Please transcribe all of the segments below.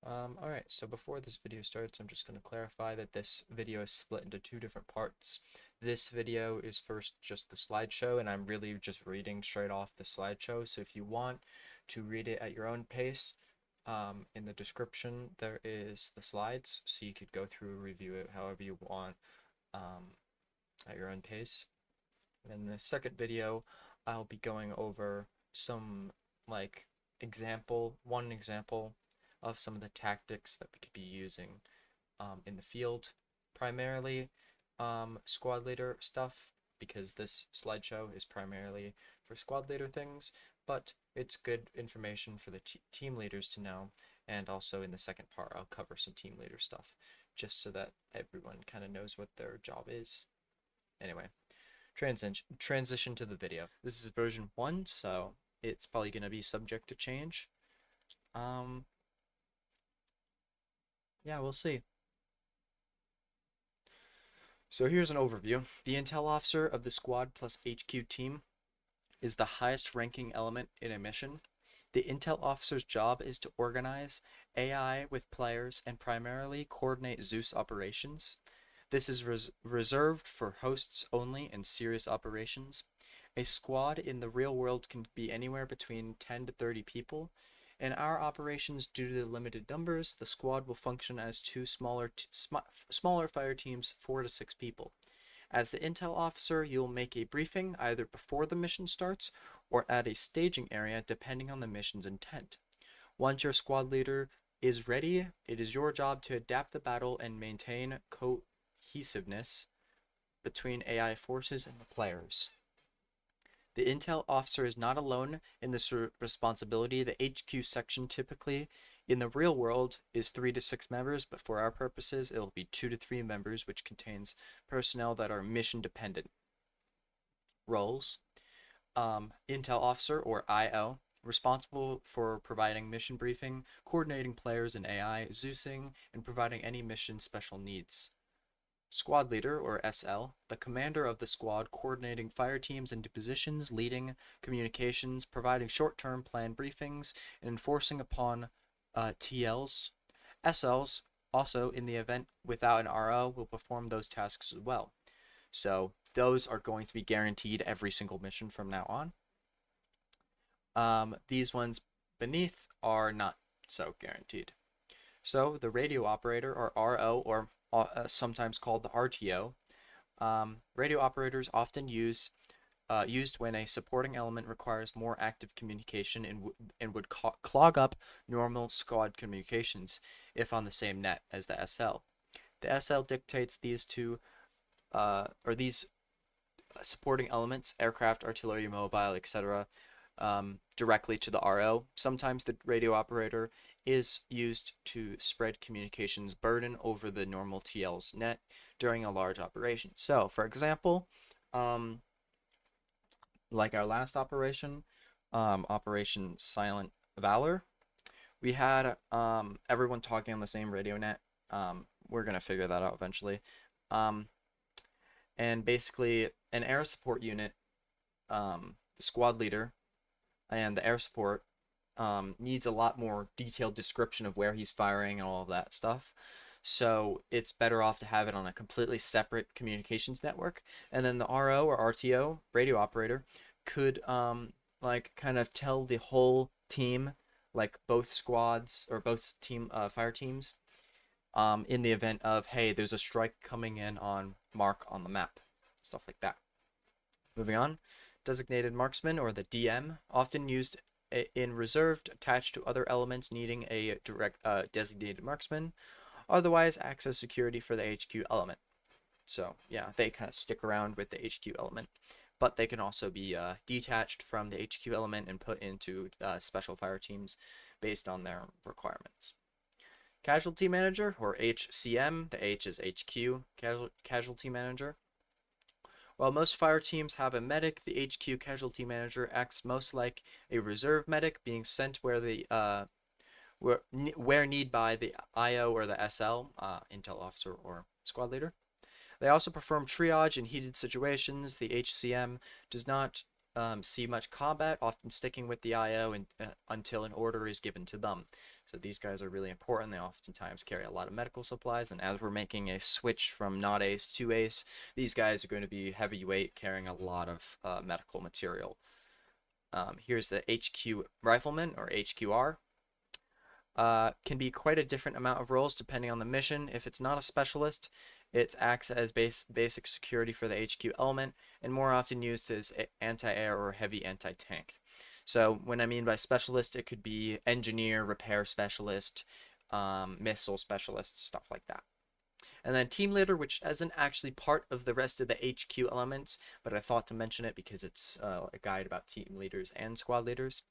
Alright, so before this video starts, I'm just going to clarify that this video is split into two different parts. This video is first just the slideshow, and I'm really just reading straight off the slideshow, so if you want to read it at your own pace, in the description there is the slides, so you could go through, review it however you want, at your own pace. And in the second video, I'll be going over some, like, one example of some of the tactics that we could be using in the field. Primarily squad leader stuff, because this slideshow is primarily for squad leader things, but it's good information for the team leaders to know. And also in the second part, I'll cover some team leader stuff, just so that everyone kind of knows what their job is. Anyway, transition to the video. This is version 1, so it's probably going to be subject to change. Yeah, we'll see. So here's an overview. The intel officer of the squad plus HQ team is the highest ranking element in a mission. The intel officer's job is to organize AI with players and primarily coordinate Zeus operations. This is reserved for hosts only in serious operations. A squad in the real world can be anywhere between 10 to 30 people. In our operations, due to the limited numbers, the squad will function as two smaller fire teams, 4 to 6 people. As the intel officer, you'll make a briefing either before the mission starts or at a staging area, depending on the mission's intent. Once your squad leader is ready, it is your job to adapt the battle and maintain cohesiveness between AI forces and the players. The intel officer is not alone in this responsibility. The HQ section typically in the real world is 3 to 6 members, but for our purposes it'll be 2 to 3 members, which contains personnel that are mission dependent. Roles: intel officer, or IO, responsible for providing mission briefing, coordinating players and AI, Zeusing, and providing any mission special needs. Squad leader, or SL, the commander of the squad, coordinating fire teams into positions, leading communications, providing short-term plan briefings, and enforcing upon TLs. SLs, also in the event without an RO, will perform those tasks as well. So those are going to be guaranteed every single mission from now on. These ones beneath are not so guaranteed. So the radio operator, or RO, or sometimes called the RTO. Radio operators often used when a supporting element requires more active communication and would clog up normal squad communications if on the same net as the SL. The SL dictates these supporting elements, aircraft, artillery, mobile, etc., directly to the RO. Sometimes the radio operator is used to spread communications burden over the normal TL's net during a large operation. So, for example, like our last operation, Operation Silent Valor, we had everyone talking on the same radio net. We're gonna figure that out eventually. And basically, an air support unit, the squad leader, and the air support needs a lot more detailed description of where he's firing and all of that stuff. So it's better off to have it on a completely separate communications network. And then the RO, or RTO, radio operator, could like kind of tell the whole team, like both squads or both fire teams, in the event of, hey, there's a strike coming in on mark on the map, stuff like that. Moving on, designated marksman, or the DM, often used in reserved, attached to other elements needing a direct designated marksman, otherwise acts as security for the HQ element. So yeah, they kind of stick around with the HQ element, but they can also be detached from the HQ element and put into special fire teams based on their requirements. Casualty manager, or HCM, the H is HQ, casualty manager. While most fire teams have a medic, the HQ casualty manager acts most like a reserve medic, being sent where need by the IO or the SL, intel officer or squad leader. They also perform triage in heated situations. The HCM does not see much combat, often sticking with the IO until an order is given to them. So these guys are really important. They oftentimes carry a lot of medical supplies, and as we're making a switch from not ace to ace, these guys are going to be heavyweight, carrying a lot of medical material. Here's the HQ Rifleman, or HQR. Can be quite a different amount of roles depending on the mission. If it's not a specialist, it acts as basic security for the HQ element, and more often used as anti-air or heavy anti-tank. So when I mean by specialist, it could be engineer, repair specialist, missile specialist, stuff like that. And then team leader, which isn't actually part of the rest of the HQ elements, but I thought to mention it because it's a guide about team leaders and squad leaders.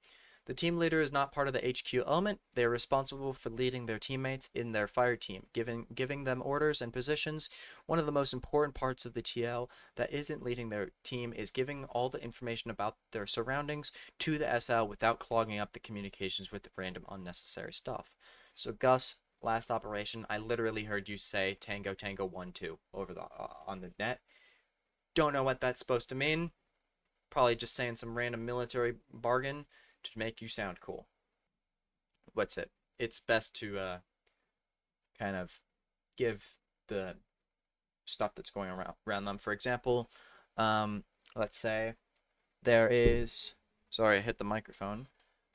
The team leader is not part of the HQ element. They are responsible for leading their teammates in their fire team, giving them orders and positions. One of the most important parts of the TL that isn't leading their team is giving all the information about their surroundings to the SL without clogging up the communications with random unnecessary stuff. So Gus, last operation, I literally heard you say Tango Tango 1-2 over the on the net. Don't know what that's supposed to mean. Probably just saying some random military bargain to make you sound cool. What's it? It's best to kind of give the stuff that's going around them. For example, let's say there is, sorry, I hit the microphone.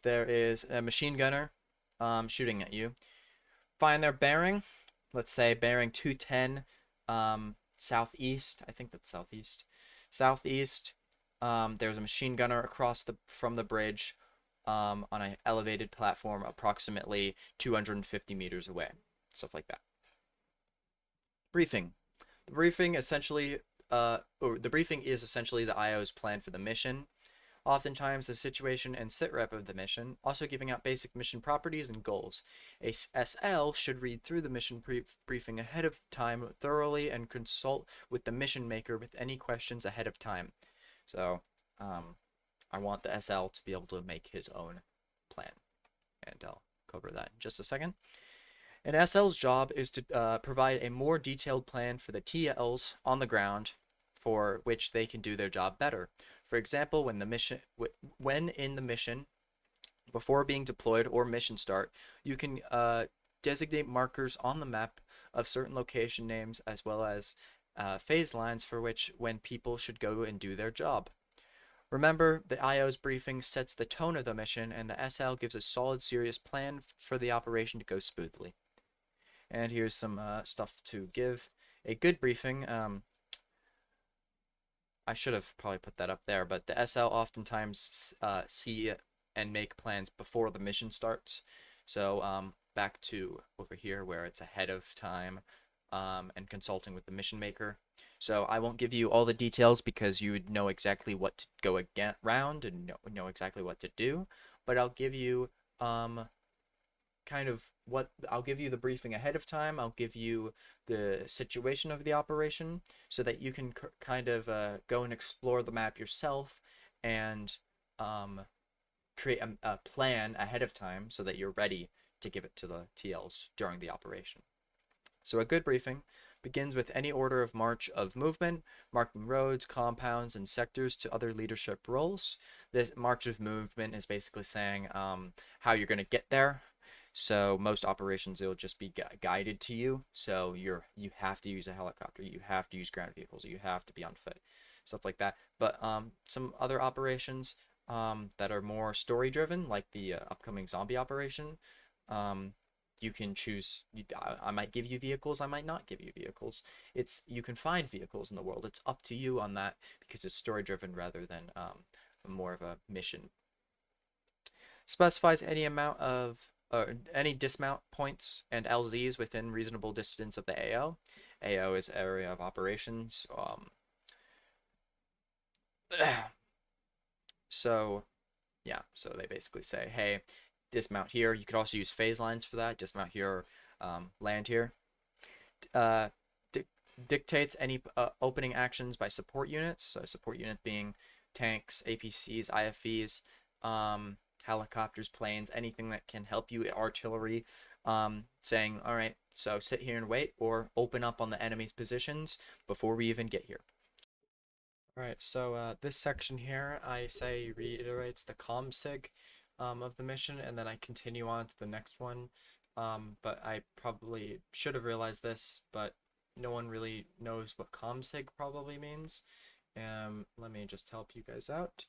There is a machine gunner shooting at you. Find their bearing. Let's say bearing 210 southeast. I think that's southeast. Southeast. There's a machine gunner across from the bridge on an elevated platform approximately 250 meters away. Stuff like that. Briefing. The briefing essentially, the briefing is essentially the IO's plan for the mission. Oftentimes the situation and sit rep of the mission, also giving out basic mission properties and goals. A SL should read through the mission briefing ahead of time thoroughly and consult with the mission maker with any questions ahead of time. So, I want the SL to be able to make his own plan, and I'll cover that in just a second. An SL's job is to provide a more detailed plan for the TLs on the ground for which they can do their job better. For example, when in the mission, before being deployed or mission start, you can designate markers on the map of certain location names as well as phase lines for which when people should go and do their job. Remember, the IO's briefing sets the tone of the mission, and the SL gives a solid, serious plan for the operation to go smoothly. And here's some stuff to give. A good briefing, I should have probably put that up there, but the SL oftentimes see and make plans before the mission starts. So back to over here where it's ahead of time and consulting with the mission maker. So I won't give you all the details because you would know exactly what to go around and know exactly what to do, but I'll give you I'll give you the briefing ahead of time. I'll give you the situation of the operation so that you can kind of go and explore the map yourself and create a plan ahead of time so that you're ready to give it to the TLs during the operation. So a good briefing begins with any order of march of movement, marking roads, compounds, and sectors to other leadership roles. This march of movement is basically saying how you're going to get there. So most operations, it'll just be guided to you. So you have to use a helicopter, you have to use ground vehicles, you have to be on foot, stuff like that. But some other operations that are more story driven, like the upcoming zombie operation, you can choose. I might give you vehicles, I might not give you vehicles. You can find vehicles in the world. It's up to you on that because it's story driven rather than more of a mission. Specifies any amount of any dismount points and LZs within reasonable distance of the AO. AO is area of operations. So yeah, so they basically say, hey, dismount here. You could also use phase lines for that. Dismount here, land here. Dictates any opening actions by support units. So support unit being tanks, APCs, IFVs, helicopters, planes, anything that can help you, artillery, saying, all right, so sit here and wait or open up on the enemy's positions before we even get here. All right, so this section here, I say reiterates the ComSig of the mission, and then I continue on to the next one. But I probably should have realized this, but no one really knows what ComSig probably means. Let me just help you guys out.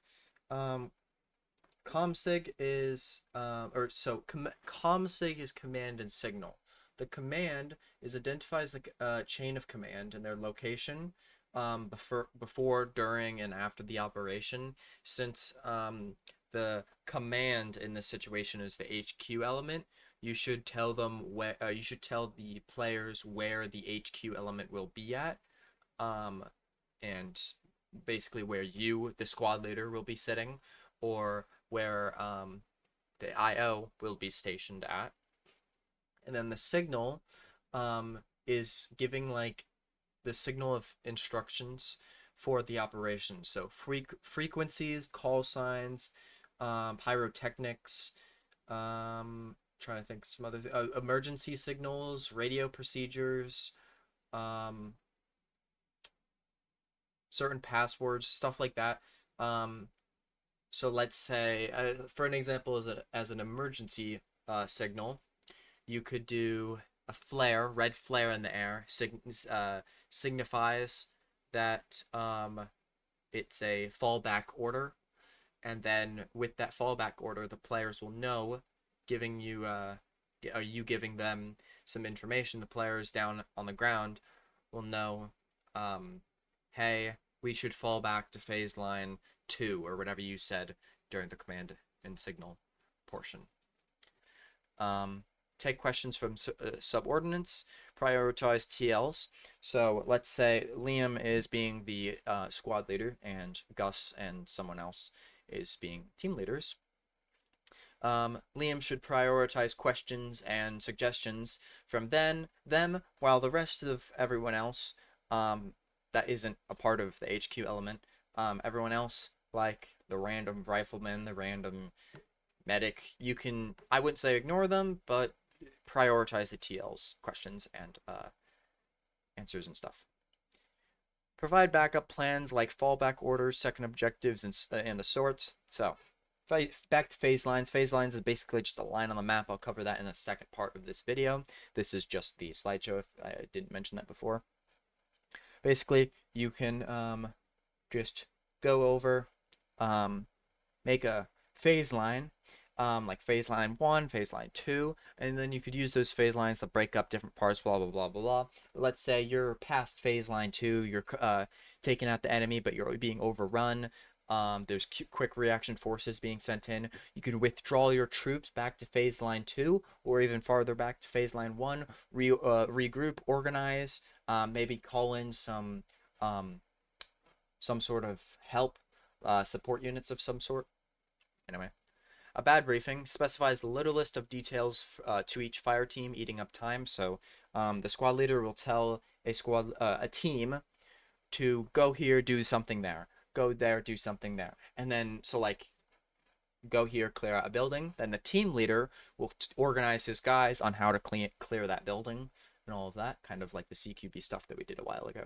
ComSig is ComSig is command and signal. The command is identifies the chain of command and their location before, during, and after the operation. Since the command in this situation is the HQ element, you should tell them where you should tell the players where the HQ element will be at, and basically where you, the squad leader, will be sitting, or where the IO will be stationed at. And then the signal is giving like the signal of instructions for the operation. So frequencies, call signs, pyrotechnics, trying to think some other emergency signals, radio procedures, certain passwords, stuff like that. So let's say, for an example, as an emergency signal, you could do a flare, red flare in the air, signifies that it's a fallback order, and then with that fallback order, the players will know, giving you, are you giving them some information? The players down on the ground will know, hey, we should fall back to phase line 2 or whatever you said during the command and signal portion. Take questions from subordinates, prioritize TLs. So let's say Liam is being the squad leader and Gus and someone else is being team leaders. Liam should prioritize questions and suggestions from them, while the rest of everyone else that isn't a part of the HQ element, everyone else, like the random rifleman, the random medic, you can, I wouldn't say ignore them, but prioritize the TL's questions and answers and stuff. Provide backup plans like fallback orders, second objectives, and the sorts. So, back to phase lines. Phase lines is basically just a line on the map. I'll cover that in a second part of this video. This is just the slideshow if I didn't mention that before. Basically, you can just go over, make a phase line, like phase line 1, phase line 2, and then you could use those phase lines to break up different parts, blah, blah, blah, blah, blah. Let's say you're past phase line 2, you're taking out the enemy, but you're being overrun. There's quick reaction forces being sent in. You can withdraw your troops back to phase line 2, or even farther back to phase line 1, regroup, organize, maybe call in some sort of help, support units of some sort. Anyway, a bad briefing specifies the littlest of details to each fire team, eating up time. So the squad leader will tell a team to go here, do something there, go there, do something there, and then so like go here, clear out a building. Then the team leader will organize his guys on how to clear that building and all of that, kind of like the CQB stuff that we did a while ago.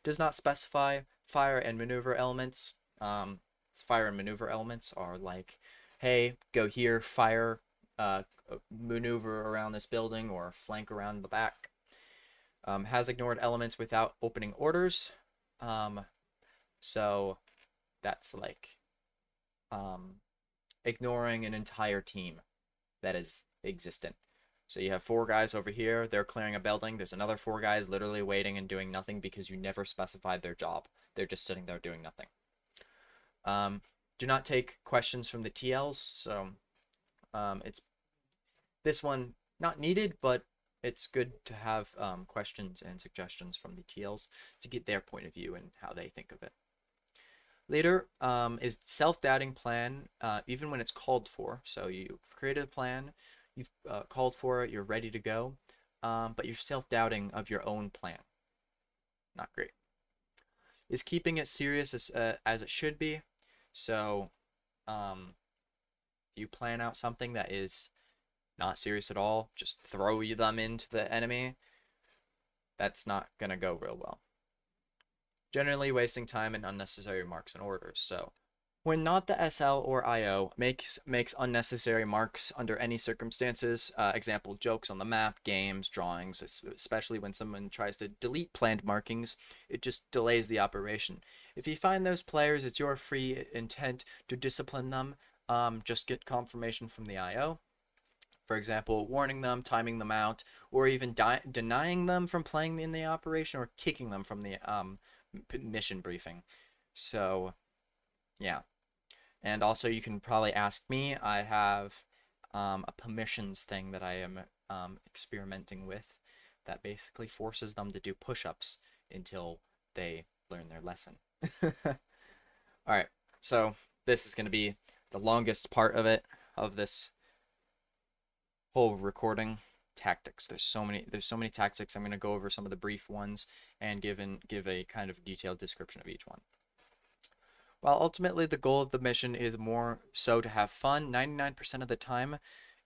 Does not specify fire and maneuver elements. Fire and maneuver elements are like, hey, go here, fire, maneuver around this building, or flank around the back. Has ignored elements without opening orders. So that's like ignoring an entire team that is existent. So you have 4 guys over here, they're clearing a building. There's another 4 guys literally waiting and doing nothing because you never specified their job. They're just sitting there doing nothing. Do not take questions from the TLs. So it's this one not needed, but it's good to have questions and suggestions from the TLs to get their point of view and how they think of it. Later is self-doubting plan, even when it's called for. So you've created a plan, you've called for it, you're ready to go, but you're self-doubting of your own plan. Not great. Is keeping it serious as it should be. So you plan out something that is not serious at all, just throw them into the enemy, that's not going to go real well. Generally wasting time in unnecessary marks and orders. So When not the SL or IO makes unnecessary marks under any circumstances, example, jokes on the map, games, drawings, especially when someone tries to delete planned markings, it just delays the operation. If you find those players, it's your free intent to discipline them. Just get confirmation from the IO. For example, warning them, timing them out, or even denying them from playing in the operation or kicking them from the mission briefing. So, yeah. And also, you can probably ask me. I have a permissions thing that I am experimenting with that basically forces them to do push ups until they learn their lesson. All right, so this is going to be the longest part of it, of this whole recording. Tactics. There's so many tactics. I'm going to go over some of the brief ones and give a kind of detailed description of each one. While ultimately the goal of the mission is more so to have fun, 99% of the time,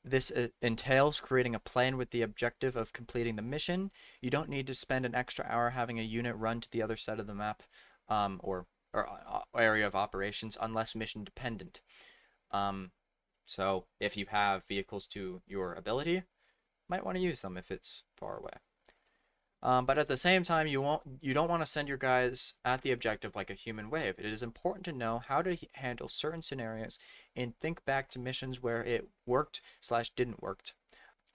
this entails creating a plan with the objective of completing the mission. You don't need to spend an extra hour having a unit run to the other side of the map or area of operations unless mission dependent. So if you have vehicles to your ability, might want to use them if it's far away. But at the same time, you don't want to send your guys at the objective like a human wave. It is important to know how to handle certain scenarios and think back to missions where it worked/didn't work.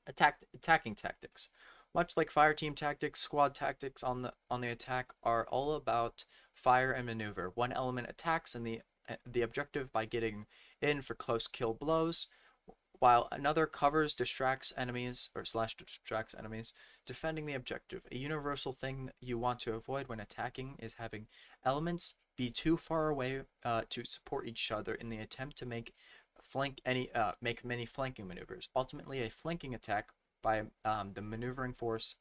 Attacking tactics. Much like fire team tactics, squad tactics on the attack are all about fire and maneuver. One element attacks and the objective by getting in for close kill blows, while another covers, distracts enemies distracts enemies, defending the objective. A universal thing you want to avoid when attacking is having elements be too far away to support each other in the attempt to make many flanking maneuvers. Ultimately, a flanking attack by the maneuvering force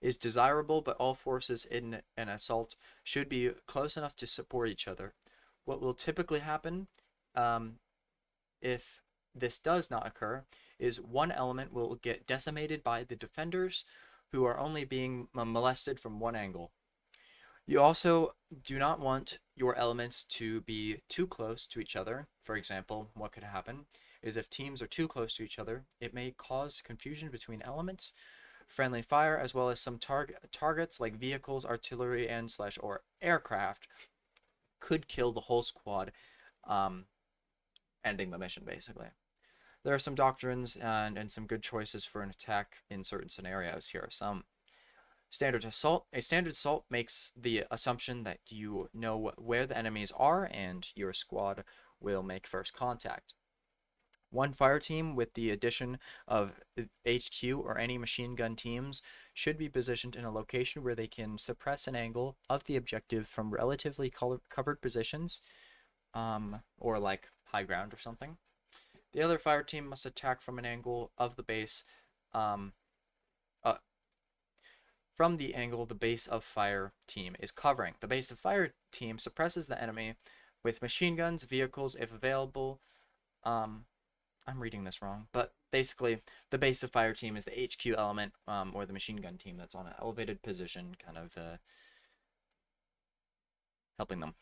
is desirable, but all forces in an assault should be close enough to support each other. What will typically happen if this does not occur is one element will get decimated by the defenders who are only being molested from one angle. You also do not want your elements to be too close to each other. For example, what could happen is if teams are too close to each other, it may cause confusion between elements. Friendly fire, as well as some targets like vehicles, artillery, and/or aircraft, could kill the whole squad, ending the mission basically. There are some doctrines and some good choices for an attack in certain scenarios. Here are some. Standard assault. A standard assault makes the assumption that you know where the enemies are and your squad will make first contact. One fire team with the addition of HQ or any machine gun teams should be positioned in a location where they can suppress an angle of the objective from relatively covered positions, or like high ground or something. The other fire team must attack from an angle of the base, from the angle the base of fire team is covering. The base of fire team suppresses the enemy with machine guns, vehicles, if available. I'm reading this wrong, but basically the base of fire team is the HQ element, or the machine gun team that's on an elevated position, kind of helping them.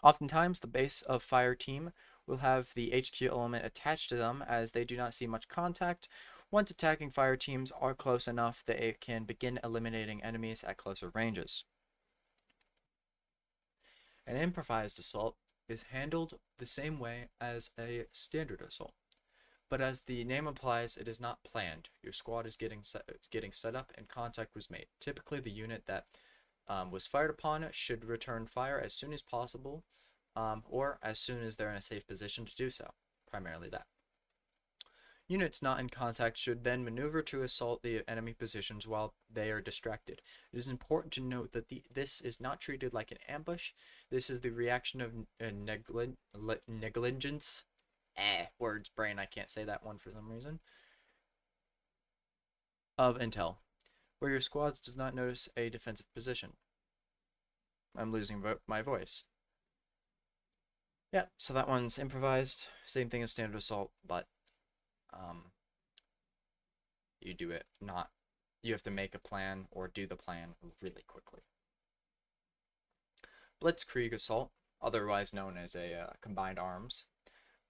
Oftentimes, the base of fire team will have the HQ element attached to them as they do not see much contact. Once attacking fire teams are close enough, they can begin eliminating enemies at closer ranges. An improvised assault is handled the same way as a standard assault, but as the name implies, it is not planned. Your squad is getting set up and contact was made. Typically, the unit that was fired upon should return fire as soon as possible, or as soon as they're in a safe position to do so, primarily that. Units not in contact should then maneuver to assault the enemy positions while they are distracted. It is important to note that this is not treated like an ambush. This is the reaction of negligence. Words, brain, I can't say that one for some reason. Of intel, where your squad does not notice a defensive position. I'm losing my voice. Yeah, so that one's improvised. Same thing as standard assault, but you do it not. You have to make a plan or do the plan really quickly. Blitzkrieg assault. otherwise known as a combined arms.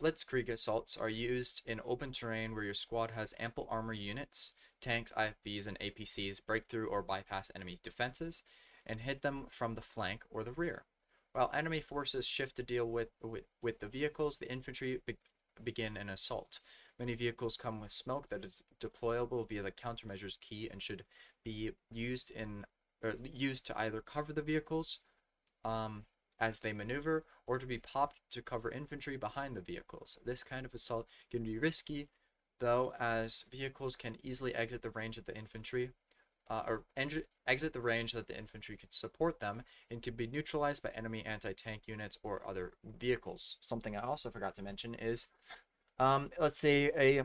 Blitzkrieg assaults are used in open terrain where your squad has ample armor units, tanks, IFVs, and APCs break through or bypass enemy defenses and hit them from the flank or the rear. While enemy forces shift to deal with the vehicles, the infantry begin an assault. Many vehicles come with smoke that is deployable via the countermeasures key and should be used to either cover the vehicles um, as they maneuver, or to be popped to cover infantry behind the vehicles. This kind of assault can be risky, though, as vehicles can easily exit the range of the infantry, exit the range that the infantry could support them, and can be neutralized by enemy anti-tank units or other vehicles. Something I also forgot to mention is, let's say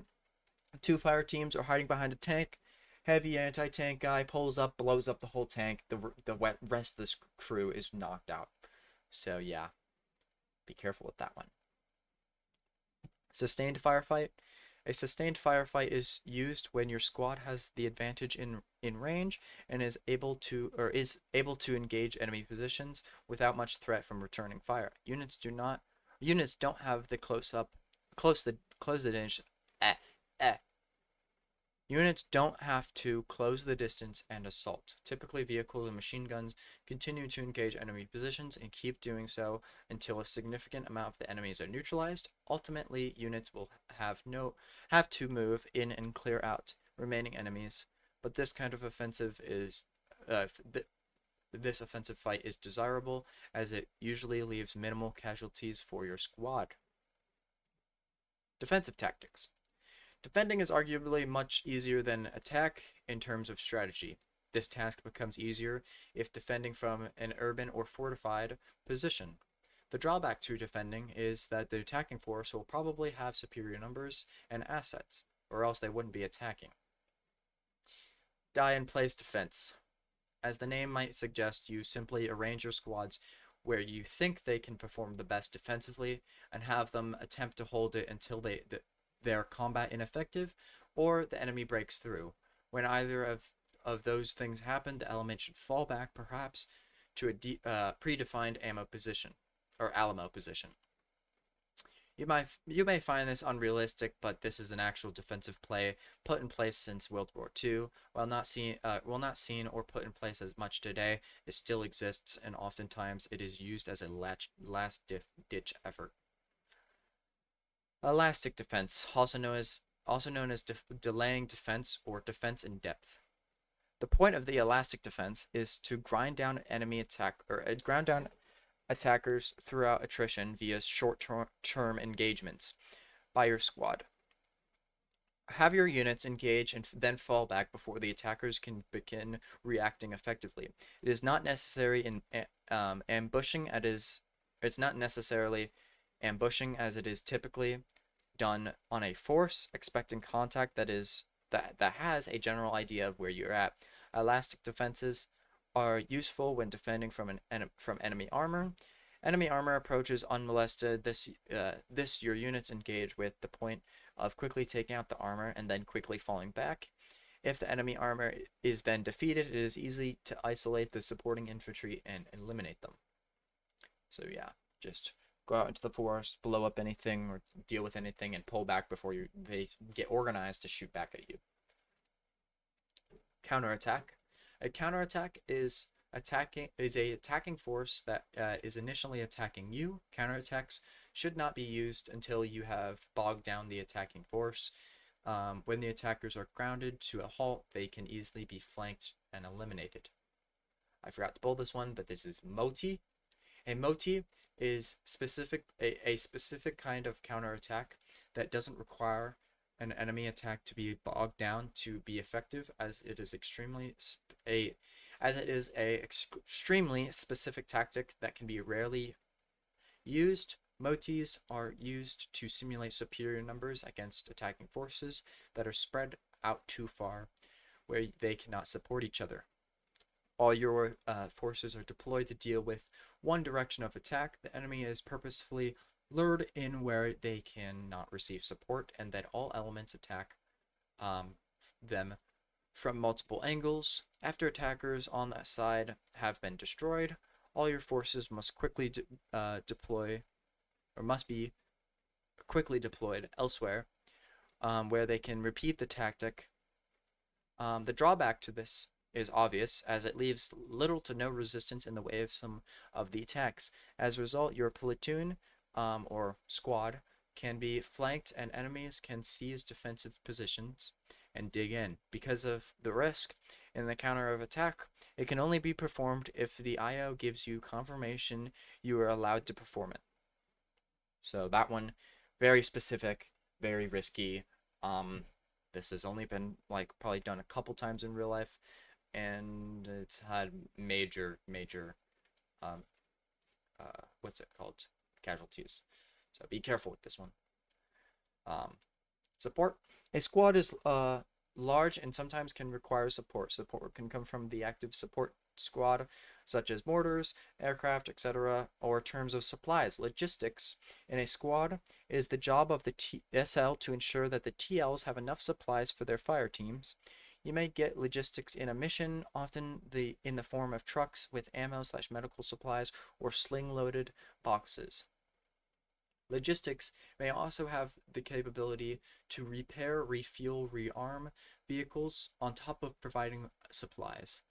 two fire teams are hiding behind a tank. Heavy anti-tank guy pulls up, blows up the whole tank. The rest of the crew is knocked out. So yeah, be careful with that one. Sustained firefight. A sustained firefight is used when your squad has the advantage in range and is able to engage enemy positions without much threat from returning fire. Units don't have the close the distance. Eh, eh, Units don't have to close the distance and assault. Typically, vehicles and machine guns continue to engage enemy positions and keep doing so until a significant amount of the enemies are neutralized. Ultimately, units will have to move in and clear out remaining enemies. But this kind of offensive is this offensive fight is desirable as it usually leaves minimal casualties for your squad. Defensive tactics. Defending is arguably much easier than attack in terms of strategy. This task becomes easier if defending from an urban or fortified position. The drawback to defending is that the attacking force will probably have superior numbers and assets, or else they wouldn't be attacking. Die in place defense. As the name might suggest, you simply arrange your squads where you think they can perform the best defensively and have them attempt to hold it until they're combat ineffective or the enemy breaks through. When either of those things happen, the element should fall back perhaps to a predefined ammo position or Alamo position. You may find this unrealistic, but this is an actual defensive play put in place since World War II. While not seen or put in place as much today, it still exists, and oftentimes it is used as a last ditch effort. Elastic defense, also known as delaying defense or defense in depth. The point of the elastic defense is to grind down attackers throughout attrition via short-term engagements by your squad. Have your units engage and then fall back before the attackers can begin reacting effectively. It is not necessary in ambushing it's not necessarily ambushing as it is typically done on a force, expecting contact that has a general idea of where you're at. Elastic defenses are useful when defending from enemy armor. Enemy armor approaches unmolested. Your units engage with the point of quickly taking out the armor and then quickly falling back. If the enemy armor is then defeated, it is easy to isolate the supporting infantry and eliminate them. So yeah, just go out into the forest, blow up anything or deal with anything, and pull back before they get organized to shoot back at you. Counterattack. A counterattack is a attacking force that is initially attacking you. Counterattacks should not be used until you have bogged down the attacking force. When the attackers are grounded to a halt, they can easily be flanked and eliminated. I forgot to pull this one, but this is Moti. A Moti is a specific kind of counterattack that doesn't require an enemy attack to be bogged down to be effective, as it is extremely specific tactic that can be rarely used. Motis are used to simulate superior numbers against attacking forces that are spread out too far, where they cannot support each other. All your forces are deployed to deal with one direction of attack. The enemy is purposefully lured in where they cannot receive support, and that all elements attack them from multiple angles. After attackers on that side have been destroyed, all your forces must quickly deploy, or must be quickly deployed elsewhere, where they can repeat the tactic. The drawback to this is obvious, as it leaves little to no resistance in the way of some of the attacks. As a result, your platoon or squad can be flanked and enemies can seize defensive positions and dig in. Because of the risk in the counter of attack, it can only be performed if the IO gives you confirmation you are allowed to perform it. So that one, very specific, very risky. This has only been like probably done a couple times in real life, and it's had major, um, what's it called? Casualties. So be careful with this one. Um, Support. A squad is large and sometimes can require support. Support can come from the active support squad, such as mortars, aircraft, etc., or terms of supplies. Logistics in a squad is the job of the SL to ensure that the TLs have enough supplies for their fire teams. You may get logistics in a mission, often in the form of trucks with ammo/medical supplies or sling-loaded boxes. Logistics may also have the capability to repair, refuel, rearm vehicles on top of providing supplies.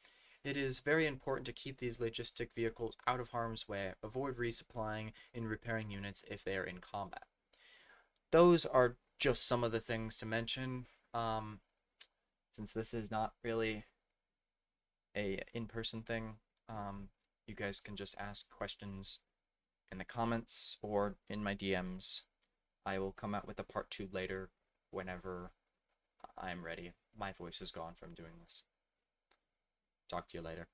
It is very important to keep these logistic vehicles out of harm's way, avoid resupplying and repairing units if they are in combat. Those are just some of the things to mention. Since this is not really a in-person thing, you guys can just ask questions in the comments or in my DMs. I will come out with a part 2 later whenever I'm ready. My voice is gone from doing this. Talk to you later.